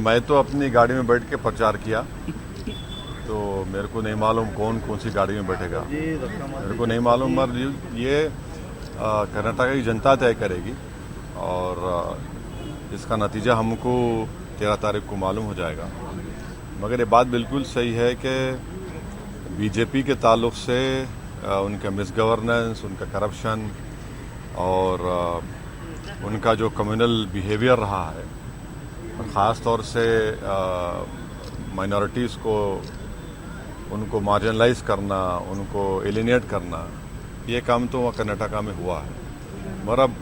मैं तो अपनी गाड़ी में बैठ के प्रचार किया, तो मेरे को नहीं मालूम कौन कौन सी गाड़ी में बैठेगा, मेरे को नहीं मालूम। मगर ये कर्नाटक की जनता तय करेगी और इसका नतीजा हमको 13 तारीख को मालूम हो जाएगा। मगर ये बात बिल्कुल सही है कि बीजेपी के ताल्लुक से उनका मिसगवर्नेंस, उनका करप्शन और उनका जो कम्युनल बिहेवियर रहा है, ख़ास तौर से माइनॉरिटीज़ को उनको मार्जिनलाइज करना, उनको एलिनेट करना, ये काम तो कर्नाटका में हुआ है। मगर अब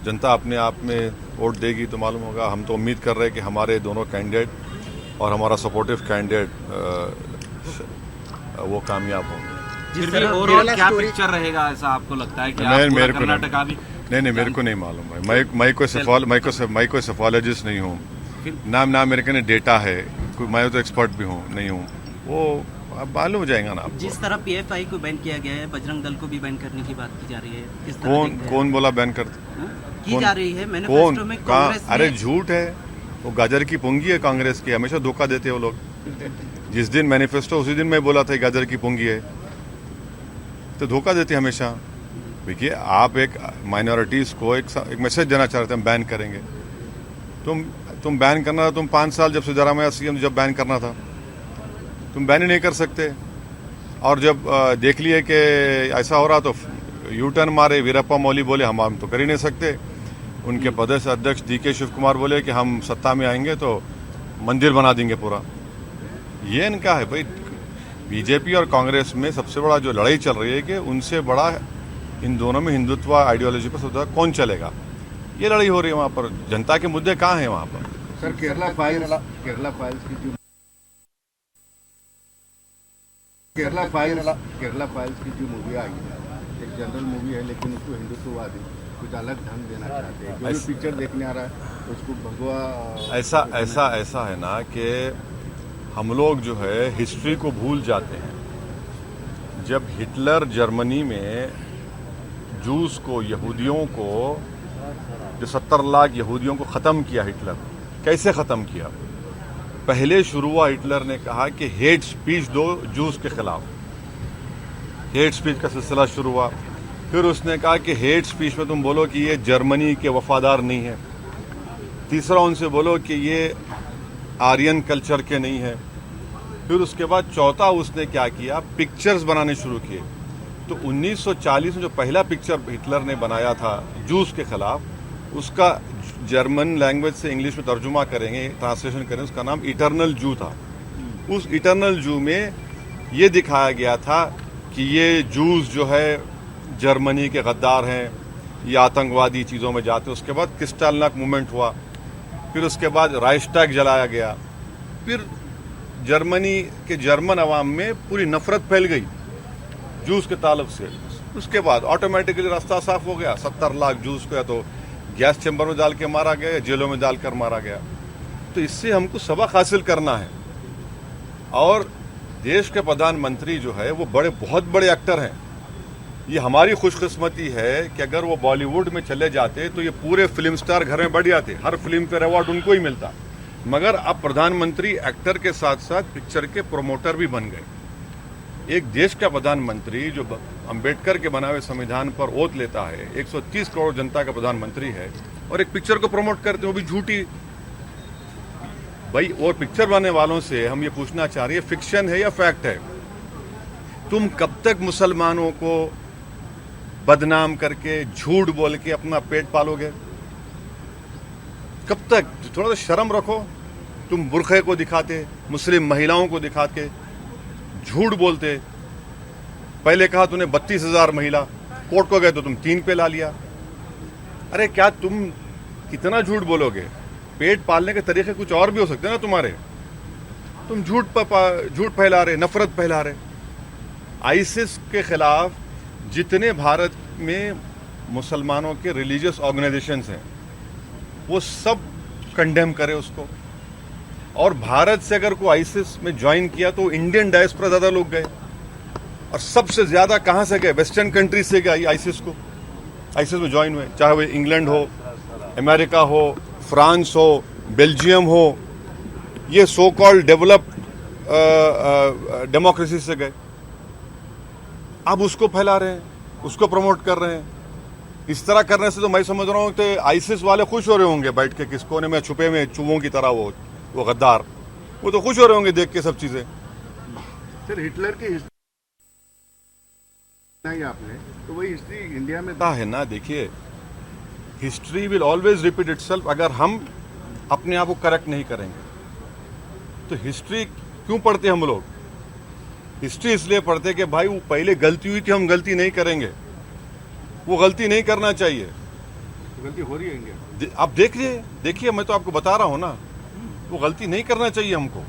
जनता अपने आप में वोट देगी तो मालूम होगा। हम तो उम्मीद कर रहे हैं कि हमारे दोनों कैंडिडेट और हमारा सपोर्टिव कैंडिडेट वो कामयाब होंगे। फिर भी ओवरऑल क्या पिक्चर रहेगा, ऐसा आपको लगता है कि कर्नाटका भी? नहीं, मेरे को नहीं मालूम है। मैं कोई सेफोलॉजिस्ट नहीं हूँ, ना मेरे के डेटा है, मैं तो एक्सपर्ट भी हूँ नहीं हूँ, वो अब मालूम हो जाएगा ना आपको। जिस तरह पीएफआई को बैन किया गया है, बजरंग दल को भी बैन करने की बात की जा रही है, किस तरह कौन बोला बैन कर की जा रही है? मैनिफेस्टो में कांग्रेस अरे झूठ है, वो गाजर की पुंगी है कांग्रेस की, हमेशा धोखा देते हैं वो लोग। जिस दिन मैनिफेस्टो उसी दिन मैं बोला था गाजर की पुंगी है, तो धोखा देते हमेशा। देखिए, आप एक माइनॉरिटीज़ को एक मैसेज देना चाहते हैं, बैन करेंगे। तुम बैन करना था, तुम 5 साल जब सिद्धरामैया सीएम जब बैन करना था, तुम बैन ही नहीं कर सकते। और जब देख लिए कि ऐसा हो रहा तो यू टर्न मारे, वीरप्पा मोइली बोले हम तो कर ही नहीं सकते। उनके प्रदेश अध्यक्ष डीके शिव कुमार बोले कि हम सत्ता में आएंगे तो मंदिर बना देंगे पूरा। ये इनका है भाई। बीजेपी और कांग्रेस में सबसे बड़ा जो लड़ाई चल रही है कि उनसे बड़ा इन दोनों में हिंदुत्व आइडियोलॉजी पर सबसे कौन चलेगा, ये लड़ाई हो रही है। वहाँ पर जनता के मुद्दे कहाँ हैं वहाँ पर? सर, केरला फाइल्स की जो मूवी आई है, एक जनरल मूवी है, लेकिन उसको हिंदुत्ववादी कुछ अलग ढंग देना चाहते हैं। जो भी पिक्चर देखने आ रहा है उसको भगवा ऐसा है ना कि हम लोग जो है हिस्ट्री को भूल जाते हैं। जब हिटलर जर्मनी में जूस को, यहूदियों को, जो 70 लाख यहूदियों को ख़त्म किया, हिटलर कैसे ख़त्म किया? पहले शुरू हुआ, हिटलर ने कहा कि हेट स्पीच दो जूस के खिलाफ, हेट स्पीच का सिलसिला शुरू हुआ। फिर उसने कहा कि हेट स्पीच में तुम बोलो कि ये जर्मनी के वफादार नहीं है। तीसरा उनसे बोलो कि ये आर्यन कल्चर के नहीं है। फिर उसके बाद चौथा उसने क्या किया, पिक्चर्स बनाने शुरू किए। तो 1940 में जो पहला पिक्चर हिटलर ने बनाया था जूस के खिलाफ, उसका जर्मन लैंग्वेज से इंग्लिश में तर्जुमा करेंगे, ट्रांसलेशन करें, उसका नाम इटर्नल जू था। उस इटर्नल जू में ये दिखाया गया था कि ये जूस जो है जर्मनी के गद्दार हैं, ये आतंकवादी चीज़ों में जाते। उसके बाद क्रिस्टालनाक मूवमेंट हुआ, फिर उसके बाद राइक्सटैग जलाया गया। फिर जर्मनी के जर्मन अवाम में पूरी नफरत फैल गई जूस के ताल्लुक से। उसके बाद ऑटोमेटिकली रास्ता साफ हो गया। 70 लाख जूस को या तो गैस चैम्बर में डाल के मारा गया या जेलों में डालकर मारा गया। तो इससे हमको सबक हासिल करना है। और देश के प्रधानमंत्री जो है वो बहुत बड़े एक्टर हैं। ये हमारी खुशकिस्मती है कि अगर वो बॉलीवुड में चले जाते तो ये पूरे फिल्म स्टार घर में बढ़ जाते, हर फिल्म पर अवार्ड उनको ही मिलता। मगर अब प्रधानमंत्री एक्टर के साथ साथ पिक्चर के प्रोमोटर भी बन गए। एक देश का प्रधानमंत्री जो अंबेडकर के बनाए हुए संविधान पर ओथ लेता है, 130 करोड़ जनता का प्रधानमंत्री है, और एक पिक्चर को प्रमोट करते हैं, वो भी झूठी। भाई, और पिक्चर बनाने वालों से हम ये पूछना चाह रहे हैं, फिक्शन है या फैक्ट है? तुम कब तक मुसलमानों को बदनाम करके, झूठ बोल के अपना पेट पालोगे? कब तक? थोड़ा तो शर्म रखो। तुम बुरखे को दिखाते, मुस्लिम महिलाओं को दिखा के झूठ बोलते। पहले कहा तूने 32,000 महिला, कोर्ट को गए तो तुम 3 पे ला लिया। अरे क्या तुम कितना झूठ बोलोगे? पेट पालने के तरीके कुछ और भी हो सकते हैं ना तुम्हारे। तुम झूठ फैला रहे, नफरत फैला रहे। आईसिस के खिलाफ जितने भारत में मुसलमानों के रिलीजियस ऑर्गेनाइजेशंस हैं, वो सब कंडेम करे उसको। और भारत से अगर कोई आईसिस में ज्वाइन किया तो इंडियन डायस्पोरा ज़्यादा लोग गए, और सबसे ज़्यादा कहाँ से गए? वेस्टर्न कंट्री से गए आईसिस में ज्वाइन हुए, चाहे वो इंग्लैंड हो, अमेरिका हो, फ्रांस हो, बेल्जियम हो, ये सो कॉल्ड डेवलप्ड डेमोक्रेसी से गए। अब उसको फैला रहे हैं, उसको प्रमोट कर रहे हैं। इस तरह करने से तो मैं समझ रहा हूँ कि आईसिस वाले खुश हो रहे होंगे बैठ के, किस कोने में छुपे में चूहों की तरह वो गद्दार, वो तो खुश हो रहे होंगे देख के सब चीजें। सर हिटलर की हिस्ट्री नहीं आपने, तो वही हिस्ट्री इंडिया में है ना। देखिए, history will always repeat itself. अगर हम अपने आप को करेक्ट नहीं करेंगे तो हिस्ट्री क्यों पढ़ते हम लोग? हिस्ट्री इसलिए पढ़ते कि भाई वो पहले गलती हुई थी, हम गलती नहीं करेंगे, वो गलती नहीं करना चाहिए। गलती हो रही है इंडिया। आप देखिए मैं तो आपको बता रहा हूं ना, वो गलती नहीं करना चाहिए हमको।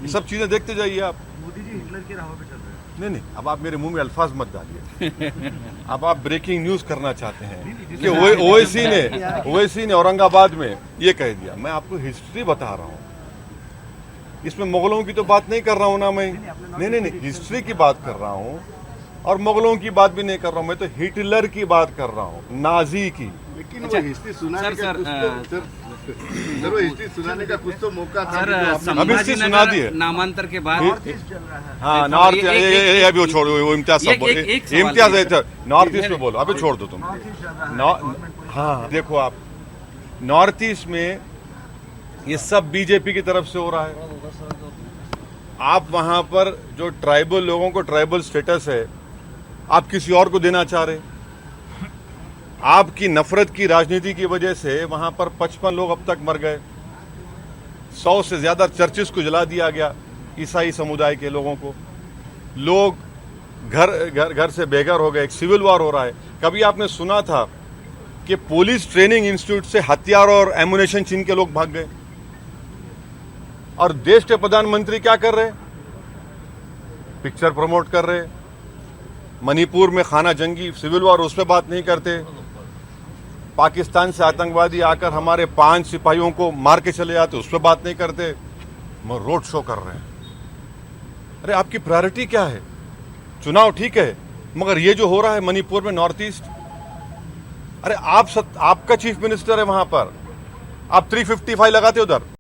ये सब चीजें देखते जाइए आप। मोदी जी हिटलर की राह पे चल रहे हैं। नहीं, अब आप मेरे मुंह में अल्फाज मत डालिए। अब आप ब्रेकिंग न्यूज करना चाहते हैं कि ओवैसी ने औरंगाबाद में ये कह दिया। मैं आपको हिस्ट्री बता रहा हूं, इसमें मुगलों की तो बात नहीं कर रहा हूं ना मैं। नहीं, हिस्ट्री की बात कर रहा हूं, और मुगलों की बात भी नहीं कर रहा हूं। मैं तो हिटलर की बात कर रहा हूं, नाजी की। लेकिन वो हिस्ट्री सुनाने का कुछ तो सर वो हिस्ट्री सुनाने का कुछ तो मौका था। अब हिस्ट्री सुना दिए नामांतर के बाद। हाँ, नॉर्थ अभी वो छोड़ो, वो इम्तियाज साहब इम्तियाज नॉर्थ ईस्ट में बोलो, अभी छोड़ दो तुम। हाँ देखो, आप नॉर्थ ईस्ट में ये सब बीजेपी की तरफ से हो रहा है। आप वहां पर जो ट्राइबल लोगों को ट्राइबल स्टेटस है, आप किसी और को देना चाह रहे। आपकी नफरत की राजनीति की वजह से वहां पर 55 लोग अब तक मर गए। 100 से ज्यादा चर्चेस को जला दिया गया, ईसाई समुदाय के लोगों को। लोग घर से बेघर हो गए। एक सिविल वॉर हो रहा है। कभी आपने सुना था कि पुलिस ट्रेनिंग इंस्टीट्यूट से हथियार और एमुनेशन छीन के लोग भाग गए? और देश के प्रधानमंत्री क्या कर रहे? पिक्चर प्रमोट कर रहे। मणिपुर में खाना जंगी सिविल वॉर, उस पर बात नहीं करते। पाकिस्तान से आतंकवादी आकर हमारे 5 सिपाहियों को मार के चले जाते, उस पर बात नहीं करते। वो रोड शो कर रहे हैं। अरे आपकी प्रायोरिटी क्या है? चुनाव ठीक है, मगर ये जो हो रहा है मणिपुर में, नॉर्थ ईस्ट, अरे आपका चीफ मिनिस्टर है वहां पर, आप 355 लगाते उधर।